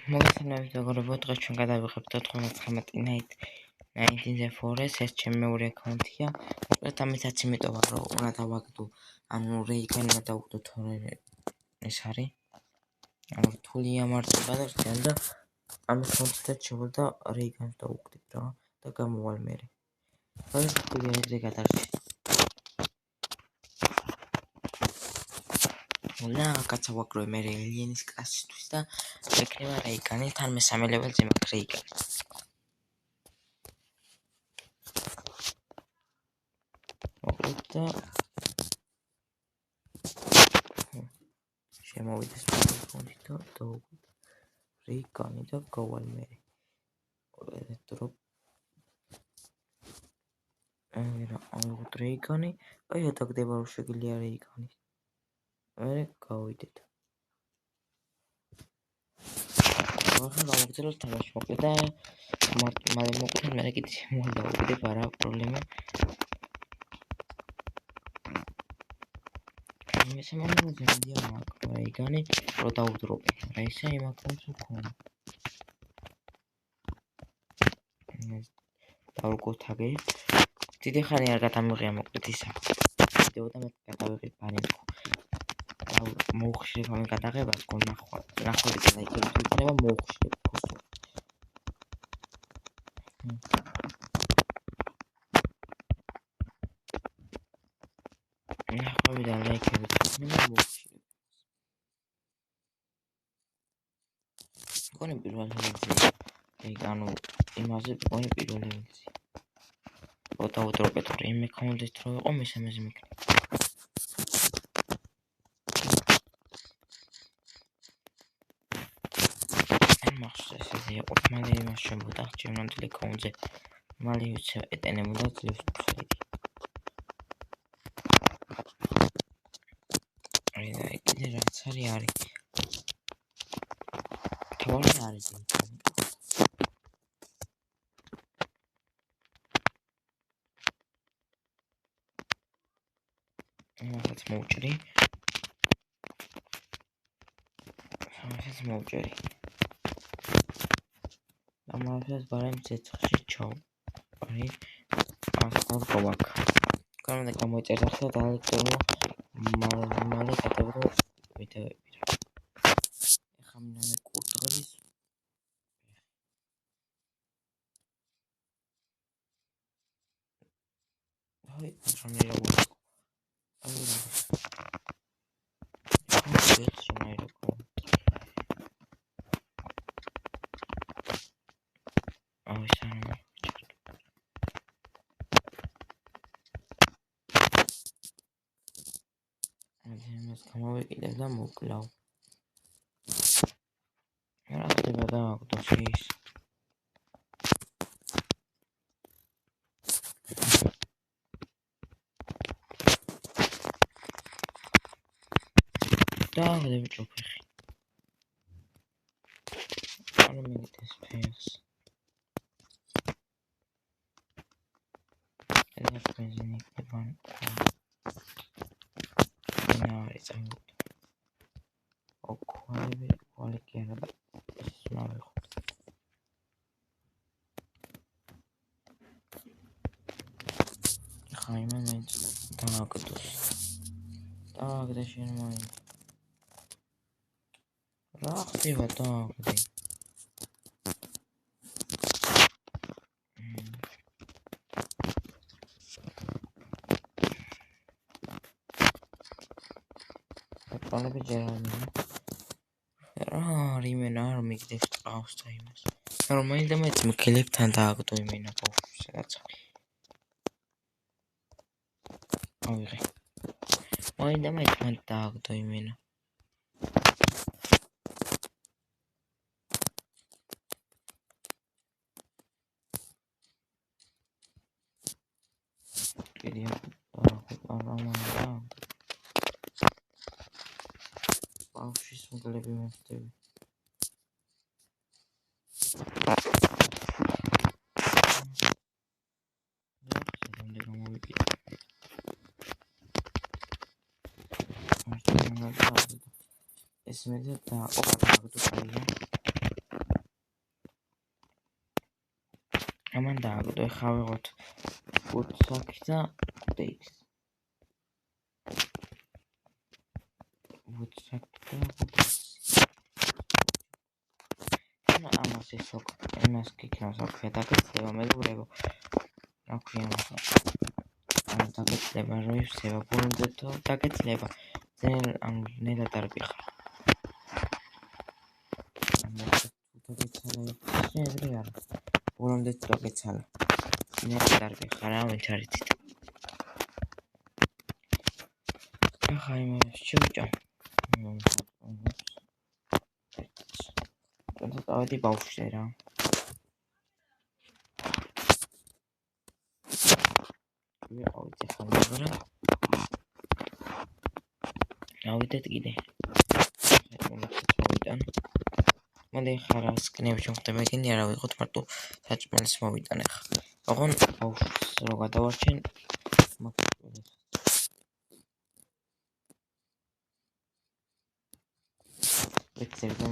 მოგესალმებით მეგობრებო, დღეს ჩვენ გადავიღებთ 99 Forest, ეს ჩემი მეორე აკაუნტია. მოკლედ ამითაც იმიტომ რომ უნდა დავაგდო, ანუ რეიგანი უნდა დავაგდო, თორე ეს არის. ანუ რთული ამარტება და ხდება და ამის კონცერტად შევალდა რეიგანს დავუგდებ რა და გამოვალ მერე. ეს რთული ეგრე გადარჩი. და კაცავაგროვე მე ელიანის კლასისთვის და ეკნება რეიგანი, თან მესამე ლეველზე მაქვს რეიგანი. და შემოვიდეს ფონდი და დავუგდებ რეიგანი და გავალ მერე. დროპ ავიღოთ რეიგანი, აი დაგდება რომ შეგიძლია რეიგანი. მერე გავიდეთ. ახლა დავაგრძელოთ თამაში მოკლედ და მალე მოკლედ მერე კიდე მოვიდეთ, არა პრობლემა. მესამე ზემდია მაქვს რეიგანი, რო დავდროპე. რა ისე იმ აკაუნტს მქონდა. დავუკოთაგე. დიდი ხანი არ გადამიღია მოკლედ ისა. ვიდეო და მე გადავიღე ბანეთქო. მოუხშირებ ამ გადაღებას, გონახვა. ნახოთ და იქნება მოუხშირებ ფოსტო. ნახვები და ლაიქები იქნება მოუხშირებ. გონი პირველ ლეველზე. ანუ იმაზე გონი პირველ ლეველზე. დავდროპეთ რომ იმ აკაუნტით რო იყო მესამეზე მიქნე. მახსოვს ესე იყო მალე იმას შემოდა ჩემნამდვილ აკაუნტზე. მალე ვიცი ეტენებოდა ძლევს ფლეიტი. აი და კიდე რაც არის. თორე არის ის. ამასაც მოვჭრი. ამასაც ბარემ ცეცხლში ჩავ. აი ასკალ გავაკ. კანონე გამოიწერა ხა და მალე გადავიღო ვიდეოები. ეხლა მინდა კურდღლის. აი სამი როგორ. გამოვიყიდე და მოკლავ. რა ხდება და აკდოს ის. და ვიჭო ფეხი. არ მიგდეს ფეხს. ეს ბენზინი კებან. quality and small. Hyman dog the shin mind. Rock the dog. Probably Jeremy. Remain army left house times. Remind them it's McKillip and dog to mean about that's okay. Why them it's my dog to mean? She's going to be my too. It's made it ამან დააგდო, ეხლა ვიღოთ 5 საქმე და 5x. 5 საქმე და 5x. ამას ისო, იმას გიქნას აქვია დაგეცლება, მეგობრებო. რა ქვია ახლა? დაგეცლება, რო ივსება, ბოლომდე დაგეცლება. ძნელ ნელად არ გიხარ. შეიძლება არა. ბოლომდე დაგეცალა. ნელად არ გიხარ, ამით არიცით. ახლა იმას შევჭამ. დავედი ბავშვზე რა. ვიყავით ახლა მაგრამ დავიდეთ კიდე. მოდი ხა რა სკნებში ხდება ეგენი არა ვიყოთ მარტო საჭმელის მოვიტან ახლა. ოღონ ბავშვს რო გადავარჩენ ეცერგა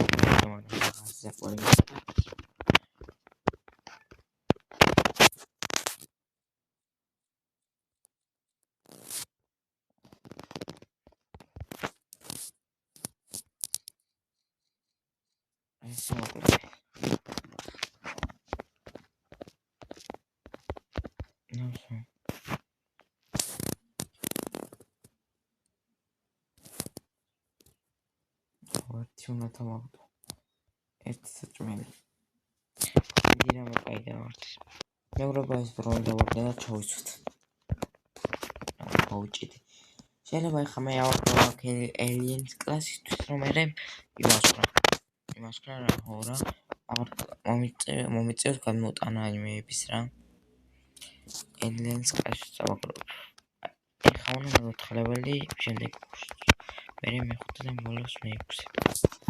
უნდა თამავდო. ერთი საჭმელი. დიდი რამე კაი დავართ. მეგობრებო ეს პროინტ დავარდა და ჩავიცვით. გავუჭიდი. შეიძლება ახლა მე ავარ aliens კლასისთვის რომ მე იმასკრა რა ხო რა. მომიწევს გამოტანა ანიმეების რა. aliens კლასში წავაგროვებ. ახლა უნდა მოვთხელებელი შემდეგ მე მეხუთე და ბოლოს მე-6.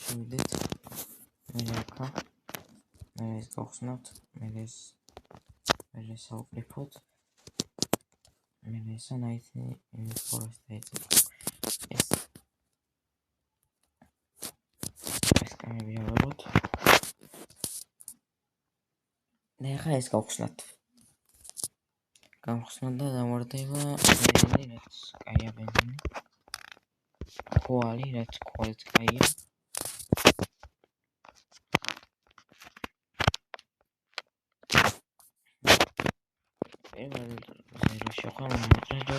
შევიდეთ მე ახლა მე ეს გავხსნათ მე ეს საუბრიფოთ მე ესა ნაითი ფორესტ დაიწყო ეს კამები ავიღოთ და ახლა ეს გავხსნათ და დამორდება ბენზინი რაც კაია ბენზინი კვალი რაც კვალიც კაია შეხვარ მომწრეჯო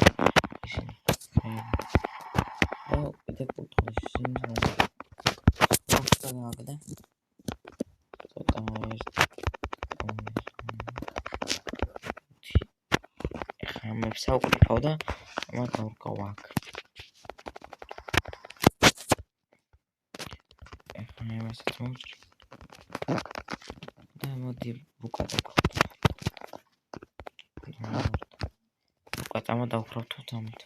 ისინი და კიდე პუტყვის ისინი და ცოტა ახლა მე საუბრობ და ამათ დავკავ აქ ახლა მე მასაც მოვჭრ და მოდი ვუკატებ ამა დავხრავთ თამით.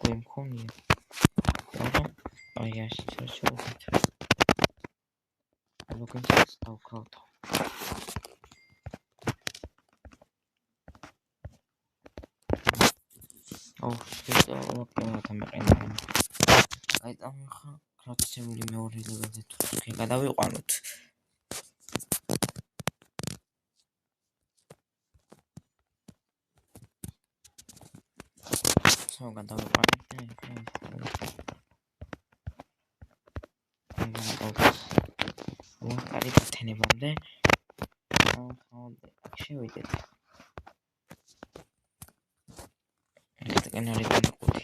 გვიმქონია. მაგრამ აი ასე შევხვით. ლოგინს დავხრავთ. შეიძლება ლოგინთან მეყენებინ. აი ამ ხა კრატისებული მეორე ლეგალზე თუ გადავიყვანოთ. თენებამდე შევიდეთ ეგენ არის განკუთი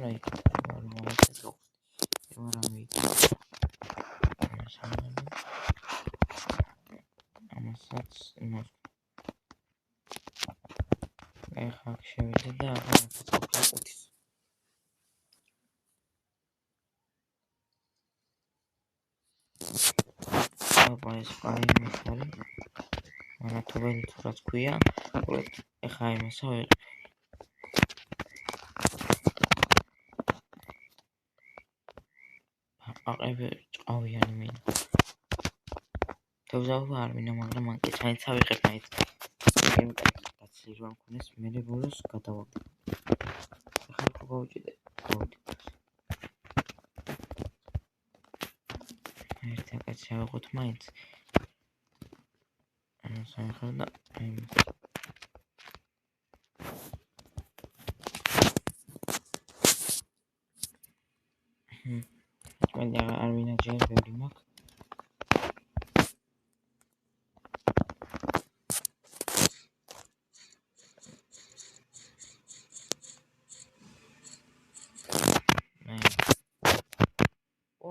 რა იქ ამასაც იმას ეხლა შევიდეთ და ახლა განკუთის ეს კაი მიხარი ანათობელი თუ რაც ქვია ეხლა იმასა ვიყ აყები ჭყავიანი მინა თევზაობა არ მინა მაგრამ მან კი საინცა ვიყებ მაინც იმ კაცი რომ მქონეს მე ბოლოს გადავაგდო ხალხო გავუჭიდე. ერთი კაცი ავიღოთ მაინც. სამხელდა მე არ ვინაჯერ ბევრი მაქვს.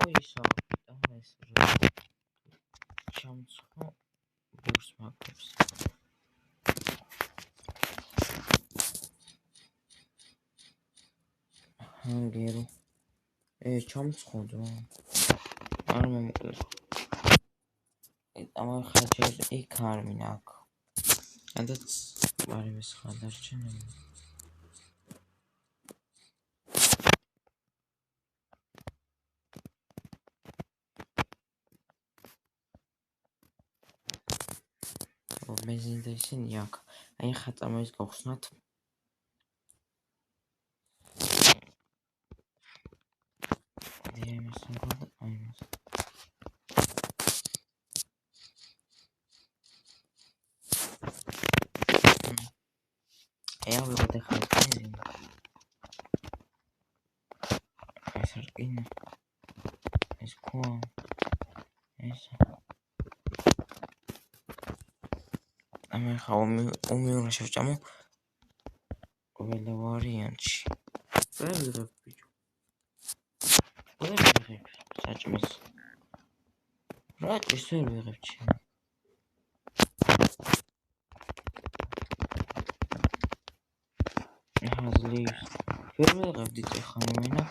ოისო და ეს ჩამცხო ბურს მაქვს. ჰანგერო ჩამცხოდო არ მომკლე. ამან ხაჯერ იქ არ მინაქ. სადაც მარიმეს ხადარჩენ. ბენზინი და ისინი აქ. აი ხატა მოის გავხსნათ. იმას უნდა აი მას. ავიღოთ ახლა ბენზინი. ეს არ გინდა. ეს ხო ეს ამერ ხა უმიურა შევჭამო ყველა ვარიანტში. ვერ ვიღებ ბიჭო. ვერ ვიღებ საჭმელს. რაჭის ვერ ვიღებ ჩემი. აზლივს ვერ ვიღებდი ეხლა მენა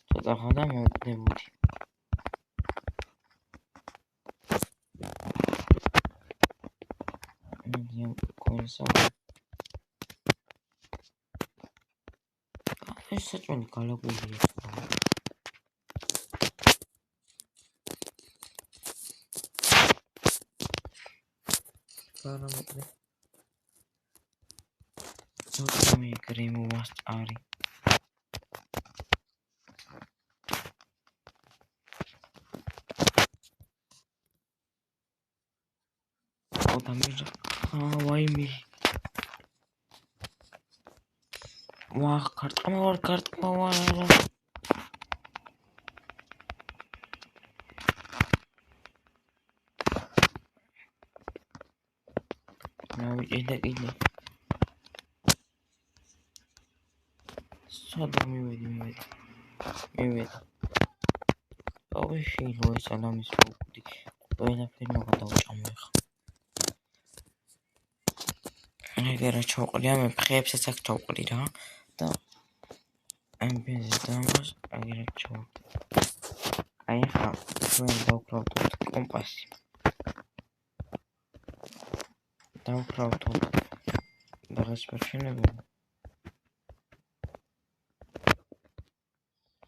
ცოტა ხანდა მოვკდებოდი. მედიამ კონსა ეს საჭმელი გალაგულია. გარამოკლე ცოტა მიგრიმ ვასწარი. ოდამირ ვაიმე ვახ კარტყმა ვარ ნავიჭირდა კიდე სად მივედი ოიში როი სალამის მოვკვდი ყველაფერი მოგადავჭამო ეხლა ეგერა ჩავყრია მე ფხეებსაც აქ ჩავყრი რა და ამ ბენზინს დამას ეგერა ჩავყრი აი ხა ჩვენ დავკრავთ კომპასი დავკრავთ რაღაც პროფესიონალი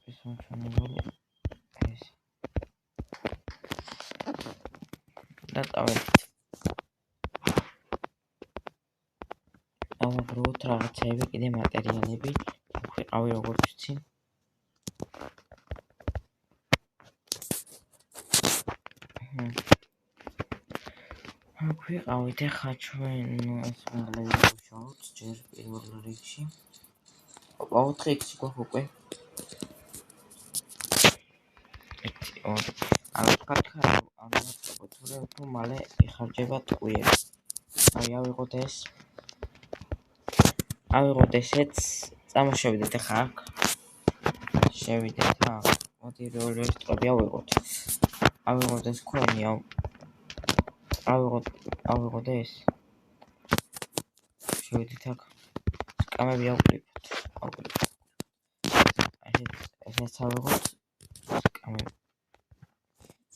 ეს მომჩენელი ეს და წავედით ავაგროთ რაღაცები კიდე მატერიალები ვიყავი როგორც ვიცი ვიყავით ახლა ჩვენ ეს მაღლები ვუშაობთ ჯერ პირველ რიგში 4x გვაქვს უკვე თუ მალე იხარჯება ტყუიერი აი ავიღოთ ესეც წამოშევიდეთ ახლა აქ შევიდეთ აქ მოდი როლერი ტყები ავიღოთ ეს ქვენი ავიღოთ ეს შევიდეთ აქ სკამები ავკრიფოთ ესეც ავიღოთ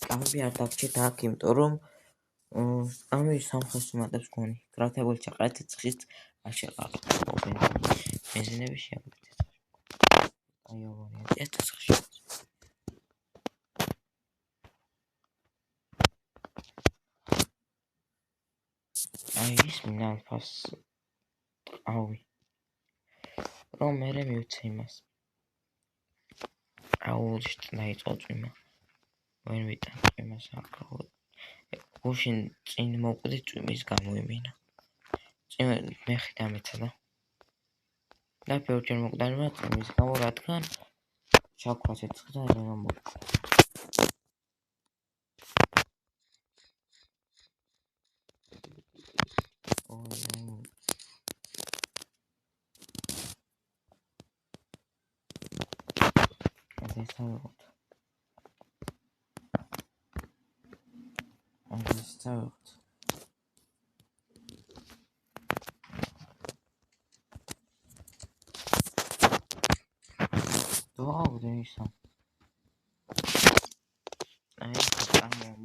სკამები არ დაგჭირთ აქ იმიტომ რომ ამი სამხას უმატებს გონი გრაფებული ჩაყარეთ ცხის არ შეყაროთ ბენზინები შეაგვიქვით აი ავარიანტი ეს ცხში აი ის მინალფას ყავი რომ მერე მივცე იმას. აუში დაიწყო წვიმა. ვერ ვიტან იმას აკრო. გუშინ წინ მოვკვდი წვიმის გამო იმინა. წვიმა მეხი დამეცა და ბევრჯერ მოკვდარება წვიმის გამო, რადგან ჩაქვრა ცეცხლი და რა მოვკვდა.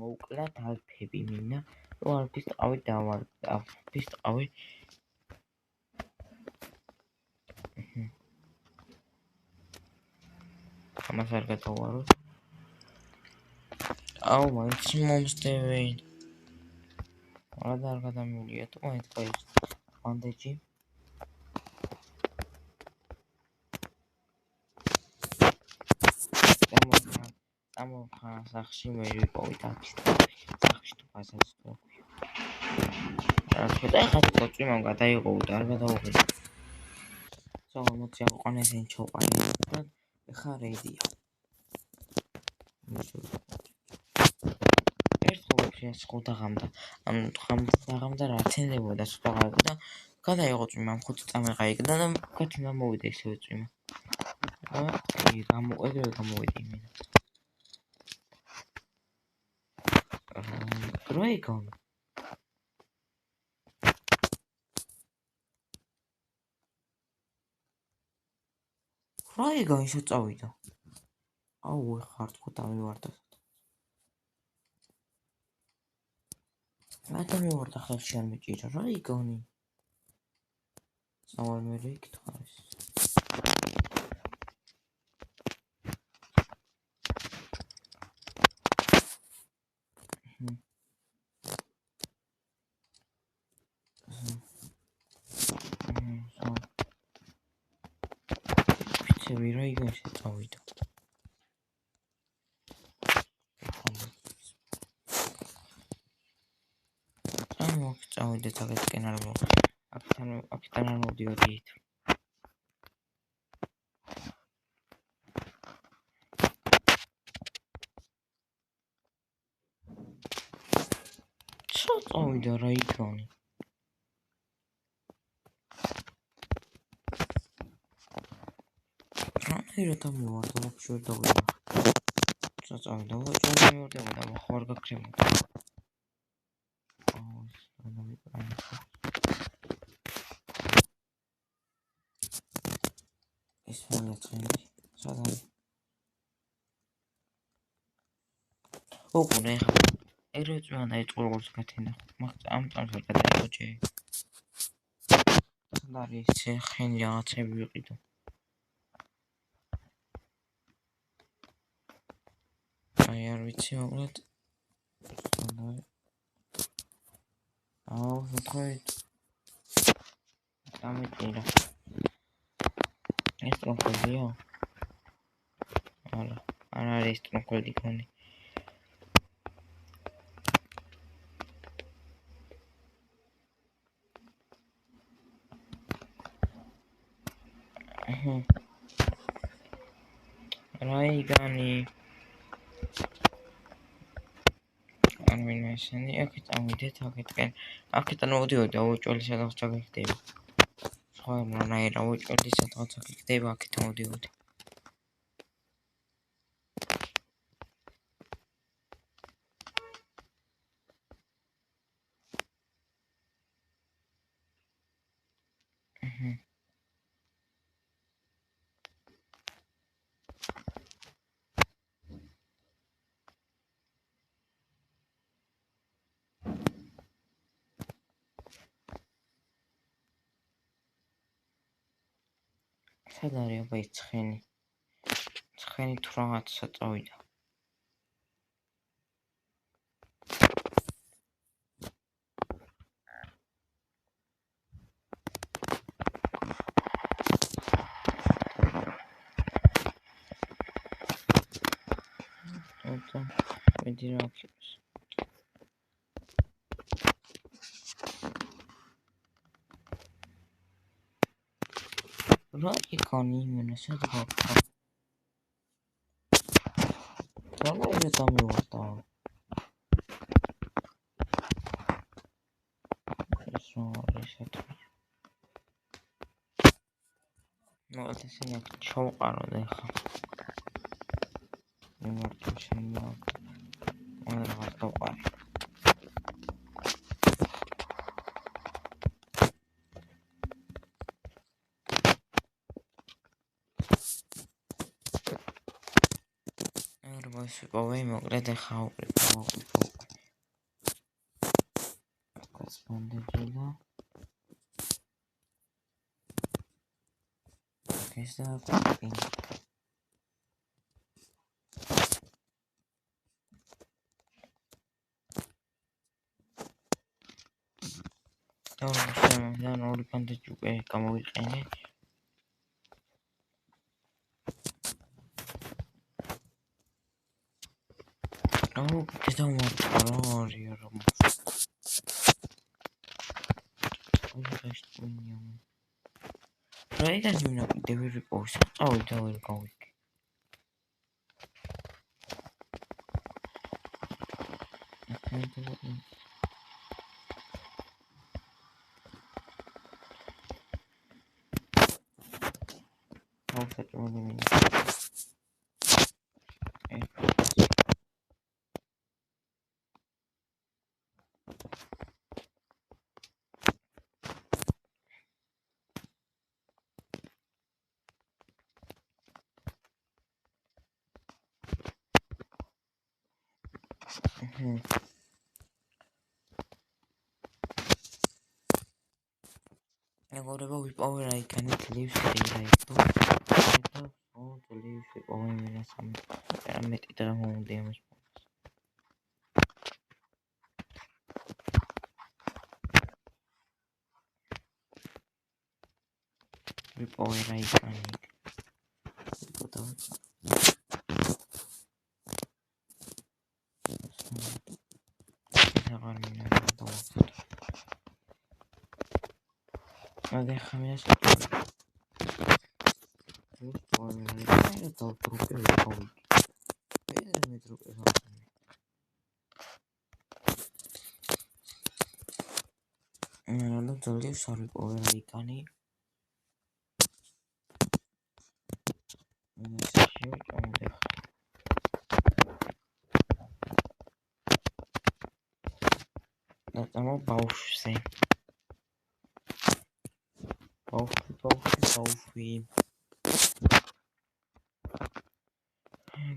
მოვკლათ ალფები მინა, რომ ალფის ტყავი დავარდა, ალფის ტყავი ამას არ გადავაროთ. აუ, მაინც მომსდევენ. არ გადამივლიათ, მაინც გაიხს ბანდეჯი. ამოხან სახში მე ვიპოვით აქ სახში თუ ბაზარს თუ აქვია. რა ხა წვიმამ გადაიღო და არ გადავუღე. მოცი აყვანე ესენ ჩოყანი და ეხა რეიდია. ერთხელ ფრიას ხუდაღამდა. ღამდა რა ცენდებოდა ცოტა და გადაიღო წვიმამ 5 წამი გაიგდა და კაცნა მოვიდა ისევე წვიმა. ეგრევე გამოვიდა იმენა. Dragon. Dragon ისე წავიდა. აუ, ხარ თქო დამივარდა. რატომ მივარდა ხელში არ მეჭირა Dragon-ი? საوال მე რეკითხა ეს. Dragon ისე წავიდა. წავიდა თაგეთკენ არ მო. აქთან არ მოვდიოდით. čo წავიდა რა იქონი? რანაირად ამოვარდა ვაფშე ვერ დავინახე. čo წავიდა ვაჭრა მივარდება და ხوار გაქრებოდა. ეს მონაცემი სადაა? ოღონდ ეხლა ეგრევე წვიმა დაიწყო როგორც გათენახო. მაგ ამ წამს არ გადაიღო ჯერ. არის ხენი რაღაცები ვიყიდო. აი არ ვიცი მოკლედ. აუ, ვთქვით. დამეჭირა. ეს ტრონკოლია? არა, არ არის ტრონკოლი გონი. რაიგანი არ მინდა ესენი აქეთ წავიდეთ აქეთკენ აქედან მოვდიოდი და უჭველი სადღაც ჩაგიხდები სხვა რანაირად უჭველი სადღაც ჩაგიხდება აქეთ მოვდიოდი სად არის აბა ეს ცხენი თუ რაღაცა წავიდა მიდი რა აქვს. რა იკონი იმენა სადღაც. რა ეს დამივარდა. No, это сегодня чёлка родеха. Не могу сегодня. Он раздавай. Рвайся, повеймо, где хау, Господи, Кайса, და ორი ბანდაჯი უკვე გამოვიყენე. აუ, გადავმართა რა არის რა. რა იგივე მინა დევერი პოვს. აუ, და ვერ გავიქე. Agora ვიპოვე რა იქანი ძლივს რეიტო. ძლივს ვიპოვე იმასამ. რა მეტი და მომდი ამას. ვიპოვე რა იქანი. Ada xamias. Sorry, over ikani. Datamo baușse. Baușvi.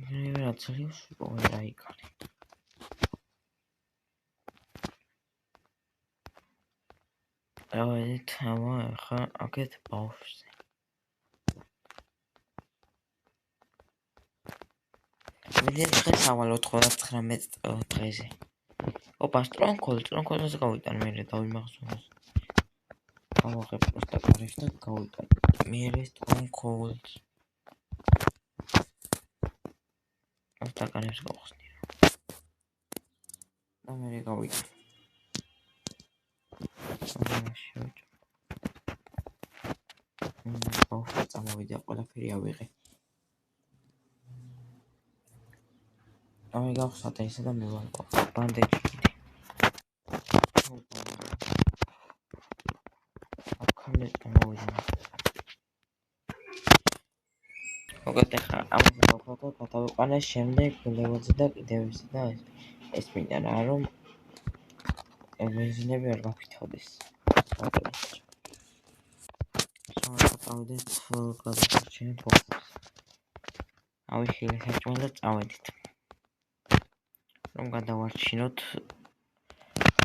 Greva țăliu și over ikani. Давайте, акет бауșse. Მიდან ხესავალოთ 99 დღეზე. ოპა, სტრონკოლზე გავიტან მერე დავიმახსოვროს. გავაღებ პროსტა კარებს და გავიტან. მერე სტრონკოლს. პროსტა კარებს გავხსნი. და მერე გავიტან. ბავშვი წამოვიდა, ყველაფერი ავიღე. ამე გავხსნათ ისე და მივანკო. ბანდეჯი კიდე. აქამდე წამოვიდა. მოგეთ ახლა ამაზე გავხსნათ და გადავიყვანე შემდეგ ლეველზე და კიდევ ისე და ეს მინდა რა რომ ბენზინები არ გაფრთხილდეს. წავედით გადავარჩინეთ ბოქსს. ავიხილე საჭმელი და წავედით. რომ გადავარჩინოთ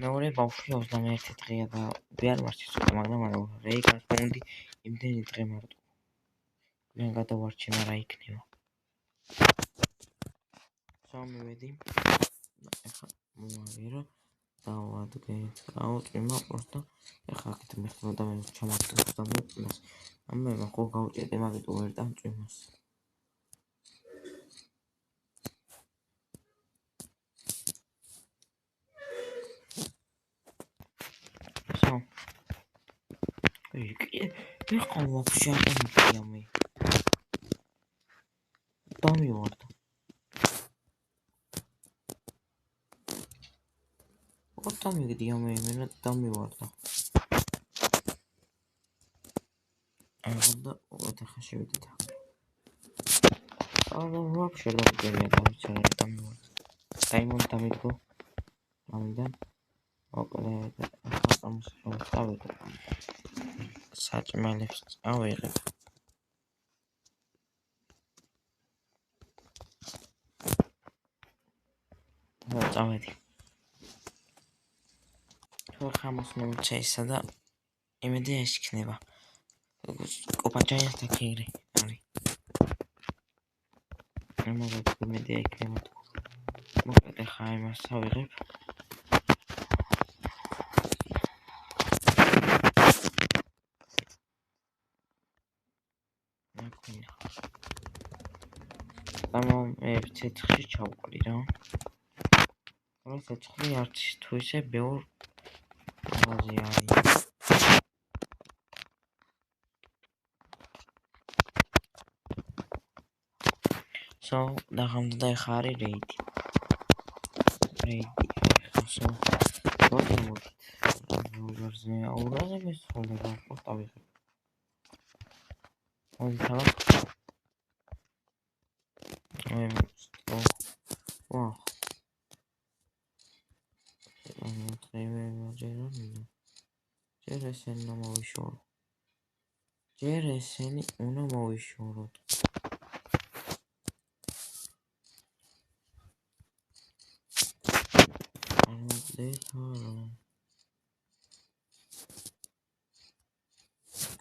მეორე ბავშვი 21 დღეა და ვერ მარჩის მაგრამ რეიგან ფონდი იმდენი დღე მარტო. მე გადავარჩინა რა იქნება. სამივედი. ახლა მომავირო დავადგეთ. აუწიმა პროსტა ახლა აქეთ მეხლა და მე ჩამაგდებს და მოწმას. ამე ხო გავჭედე მაგით ვერ დამწვიმას. ეხლა ვაფშე არ დამიგია მე. დამივარდა. არ დამიგდია მე დამივარდა. და ოთახა შევიდეთ ახლა. ვაფშე არ დამიგია დავიცანე დამივარდა. დაიმონ დამიგო. ამიდან მოკლედ ახლა ამას წავიდე. საჭმელებს წავიღებ. წავედი. ხამას მომწესა და იმედი ეს იქნება. კოპაჭაიასთან ქეირე არის. ამაგად იმედი იქნება თუ. მოკლედ ახლა იმას წავიღებ. ცეცხლში ჩავყრი რა. რა ცეცხლი არც თუ ისე ბევრ ყველაზე არის. დაღამდა და ეხა არის რეიდი. ახლა მოდით. ვერზე აურაზე მესხოლება პოსტავიღებ. მოდით ახლა. ჯერ ესენი უნდა მოვიშოროთ.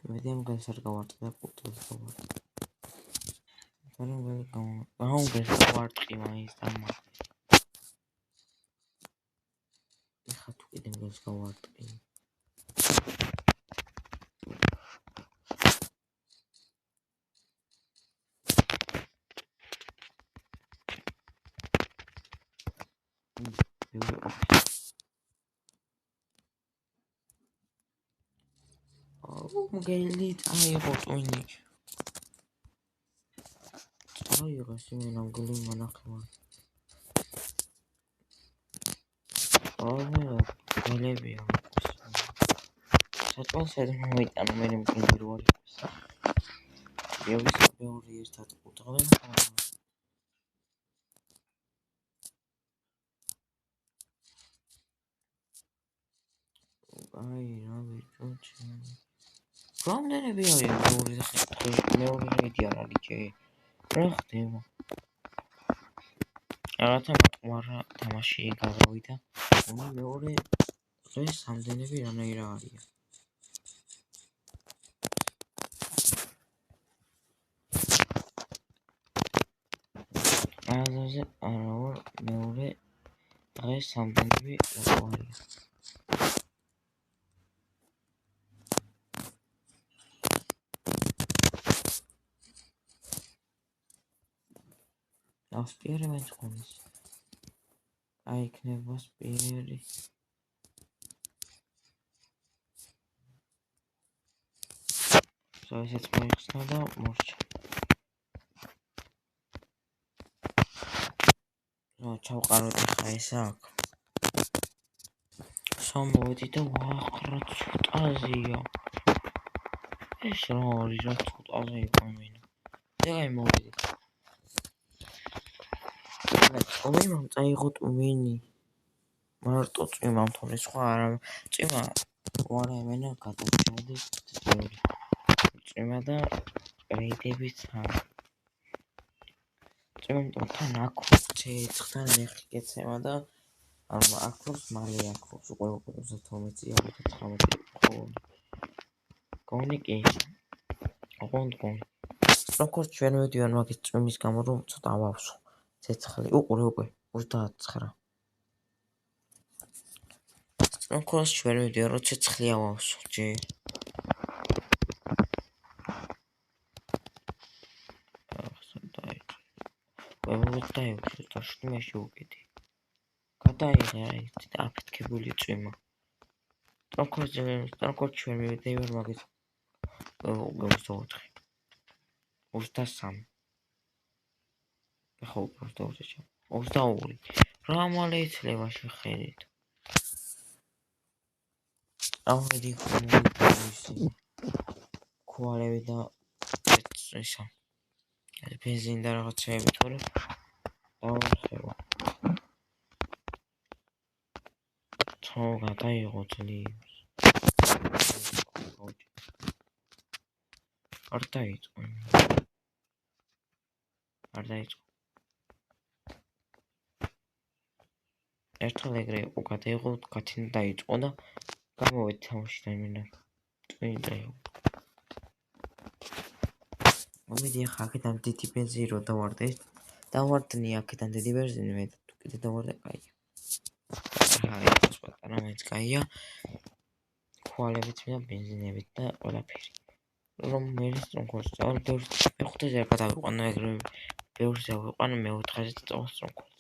მედიამ განსარ გავარტყი და კულტურას გავარტყი. გავარტყი მაინც დამა. ეხა თუ კიდევ გას გავარტყი. მგელით აიღო ტვინი. აიღო სიმენა მგელი მონახევარ. გელებია. საჭმელს მოვიტანო მე მგელი რო არის. ბევრი ერთად უტყავენ ხარ. აი რა ვიჭუჩი. რამდენები არის მეორე რეიდი არ არის ჯე. რა ხდება? რაღაცა მარტყმარა თამაში გავავიდა. მეორე დღეს რამდენები რანაირა არია. აზაზე არა მეორე დღეს რამდენები არია. ასპიერი მე თქონის. აი იქნება ასპიერი. ესეც მოიხსნა და მორჩა. ჩავყაროთ ახლა ეს აქ. მოვედი და ვახრა ცოტაზეა. ეს რა არის რა ცოტაზე იყო იმენა. ეგ მოვედი. ომიმ წაიღო ტვინი. მარტო წვიმამ თორე სხვა არა წვიმა ვარა იმენა გადაჭრედი წვიმა და რეიდებიც არა. წვიმამ თან აქოს ცეცხლთან ნეხი კეცემა და აქოს მალე აქოს უკვე 12-ია 19 ხო. გონი კი. ოღონდ როგორც ჩვენ მივდივარ მაგის წვიმის გამო რომ ცოტა ავავსო. ცეცხლი უყურე უკვე 29. როგორც ჩვენ მივდივარ რომ ცეცხლი ავავსო ჯე. და შუმეში უკედი. გადაიღე აი აფეთქებული წვიმა. როგორც ჩვენ მივდივარ მაგის 24 23 ხო 24 22 რა მალე იცლება შეხედით ავედი კომუნიკაციის ქუალები და ესა ბენზინი და რაღაცეები თორე დავარხება თო გადაიღო ძლივს არ დაიწყო ერთხელ ეგრე იყო გადაიღო კათინა დაიწყო და გამოვედი თამაშიდან მინდა წვიდა მომედი ახლა აქედან დიდი ბენზინი რო დავარდნი აქედან დიდი ბენზინი მე თუ კიდე დავარდა კაია ეს პატარა მაინც კაია ქუალებიც და ბენზინებით და ყველაფერი რომ მე სტრონგოლს წავ მეხუთეზე არ გადავიყვანო ეგრე ბევრზე ავიყვანო მეოთხეზე წავალ სტრონგოლს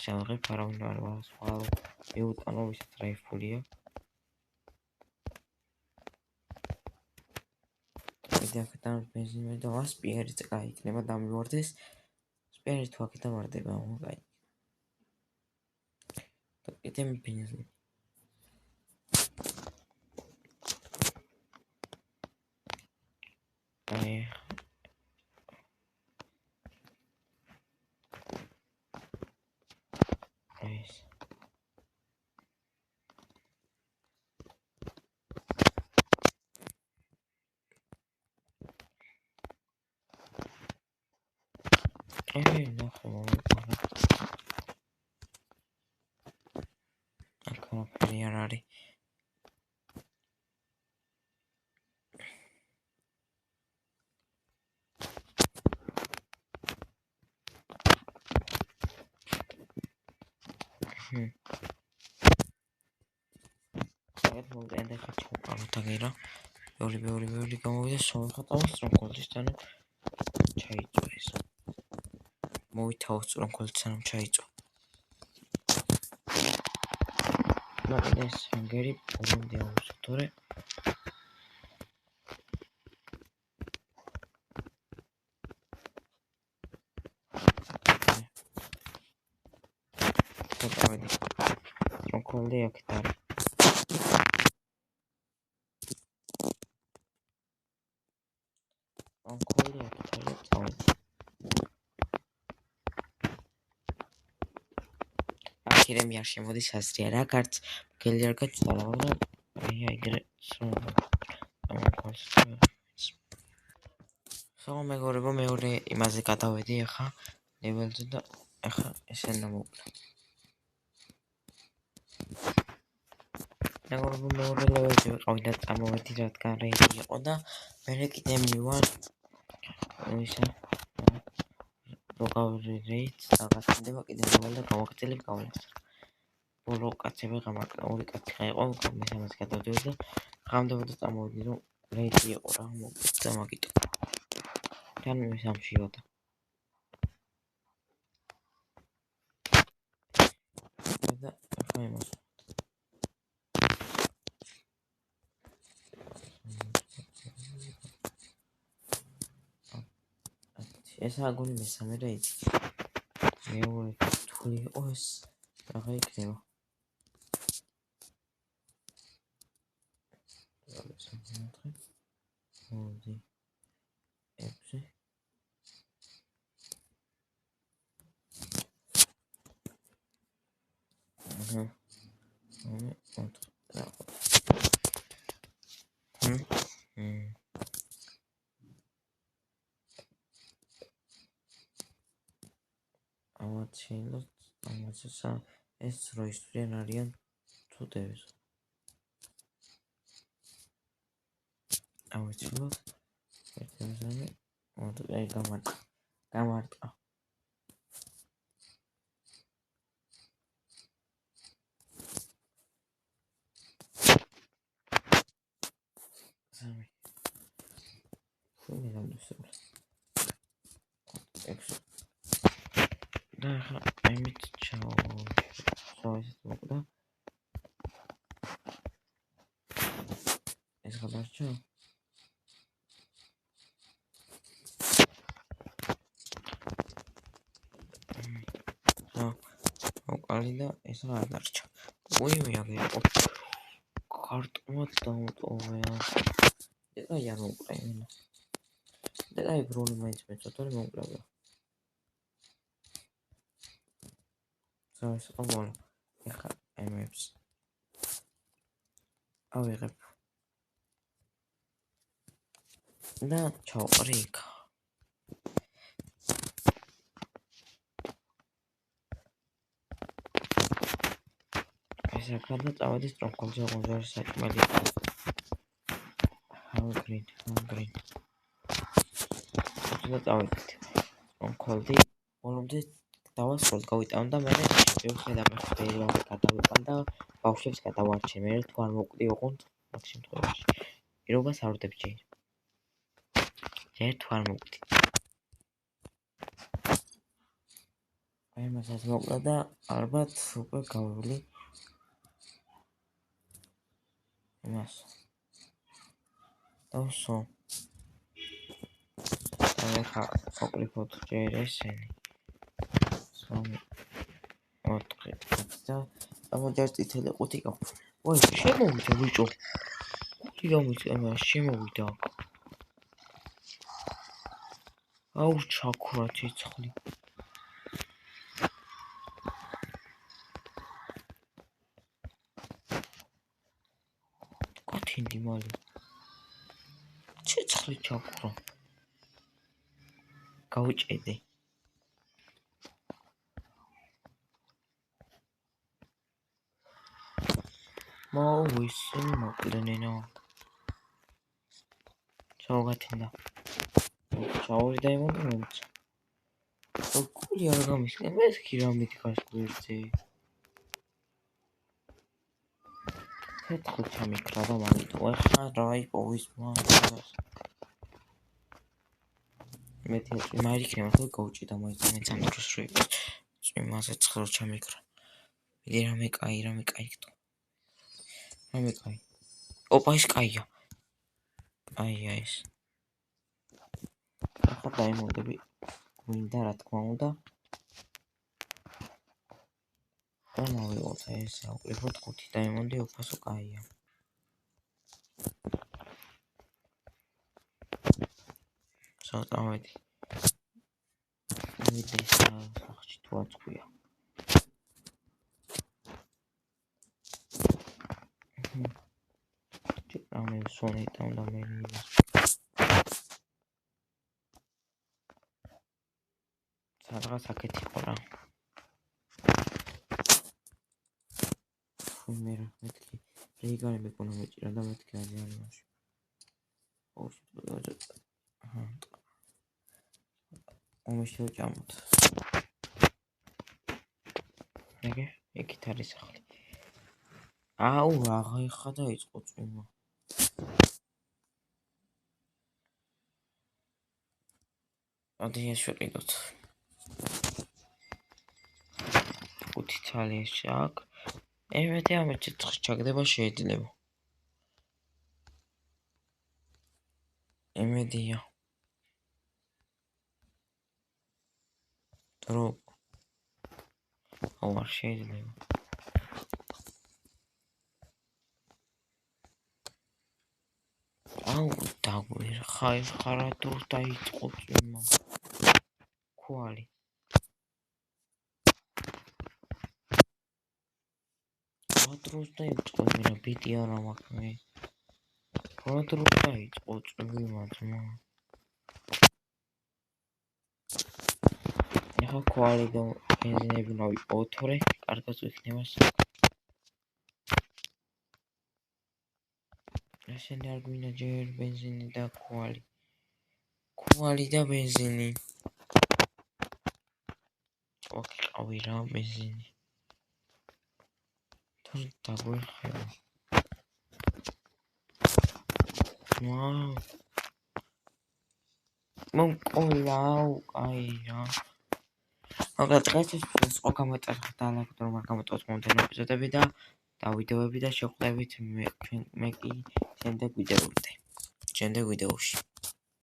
შევღებ ფარავინ არ ვასვავ მეუტანო ვისაც რაიფულია აქედან ბენზინი და სპიერი წაიქნება დამივარდეს სპიერი თუ აქედან ვარდება მაგაი და კიდე ბენზინი აი ეს ნახე მომიყარა აქაფერი არ არის და ხა ჩავყავთაგერა ბევრი გამოვიდა შევხატავ სტრონგოლის თანა ჩაიწვა ეს მოვითაო სტრონგოლის თანა ჩაიწვა ეს ჰანგერი პოლონდი აუზო თორე სტრონგოლი აქეთ არის აქირემი არ შემოდის აზრია რა გარც გელი არ გაჩვდა მაგრამ ეგრე სულ მეგობრებო მეორე იმაზე გადავედი ახლა ლეველზე და ახლა ესენა მოვკდა მეგობრებო მეორე ლეველზე ვიყავი და წამოვედი რადგან რეიდი იყო და მე კიდე მივარ ისა როგორი რეიც დაგასწრება კიდე მოვალ და გავაგრძელებ გავლენას ბოლო კაცები გამართა ორი კაცი იყო მესამეზე გადავდივარ და ღამდები და წამოვედი რომ რეიდი იყო რა მოგდა მაგიტო თან მესამშიო და ახლა იმას ეს აგონი მესამე რეიდი მეორე თუ იყო ეს აღა იქნება მოდი 6 ამაჩინოთ ამაცა ეს რო ისტრიან არიან თუ დევს ამაჩინოთ ერთმანეთს მოდი აი გამარტყა სამი ხუნი რამდენსა და ახლა ამით ჩავა ესეთ მოკვდა. ეს გადარჩა. მოკალი და ეს რა დარჩა. უი აგერყო. კარტომაც დაუტოვია. და არ მოკლა იმენა. და ებრული მაინც მეწოთორი მოკლა. ეს ყოველ ეხა ემებს ავიღებ და ჩავყრი იქ ეს აკა და წავედი სტრონგჰოლდზე ყონჯარი საჭმელი ჰანგრინ და წავედი სტრონგჰოლდი ბოლომდე დავასრულე გავიტანო და მე ვხედავ პერიოდი გადავიყან და ბავშვებს გადავარჩენ მე თუ არ მოკვდი ოღონდ მაგ შემთხვევაში პირობას არ ვდებ ჯერ თუ არ მოკვდი აი მასაც მოკლა და ალბათ უკვე გავივლი იმას დავსო ეხა ვაკრიფოთ ჯერ ესენი სამი 4 და ამოჯერ წითელი ყუთი გაქვს. ვაი, შემოვიდა ბიჭო. ყუთი გამიწემა, შემოვიდა. აუ ჩაქრა ცეცხლი. კათინდი მალე. ცეცხლი ჩაქრა. გავჭედი. მოვისმ მოკლენენა. ჩავგათინდა. ჩავიდა იმოდი მომცა. კული არ გამისკენ, ეს კი რამით გასკვირზე. ცეცხლი ჩამიქრა და მაგიტო ახლა რა იპოვის მაგას. მეთი მარი იქნება თუ გავჭიდა მაინც ამ დროს რო იყოს. იმაზე ცხელ ჩამიქრა. მიდი რამე კაი გტო. რამე კაი. ოპა ის კაია. აი ეს. ახლა დაიმოდები. გვინდა რა თქმა უნდა. და მოვიღოთ ეს ავყრიფოთ 5 დაიმონდი უფასო კაია. წავედი. მიდი სახში თუ აწყვია. რამე სონი და მე სადღაც აქეთი ყურა. მე რა მეთქი რეიგანი მეკონა მეჭირა და მეთქი აზიანი მაშინ. აჰა. ომეშო ჭამოთ. ეგე იქით არის სახლი. აუ აღა დაიწყო წვიმა. ადი ეს შევიდოთ. 5 ცალი ეს ჩაკ. ემეთე ამ ცეცხლი ჩაგდება შეიძლება. ემედია. დრო. აუ არ შეიძლება. აუ დაგვერ ხარა დრო დაიწყო წვიმა. კვალი. დროს დაიწყო მე ბიტი არა მაქვს მე. დროს დაიწყო წვიმა ძმა. ეხა კვალი და ბენზინები ვიპოვთორე, კარგად ვიქნება საქმე. ესენი არ გვინდა ჯერ ბენზინი და კვალი. კვალი და ბენზინი. ვაკიყავი რა ბენზინი. თორე დაგვეხება. მომკოლაუ, აი რა. მაგრამ დღეისთვის სხვა გამოწერა და ალაგდრო არ გამოტოვოთ მომდევნო ეპიზოდები და ვიდეოები და შევხვდებით მე კი შემდეგ ვიდეოში.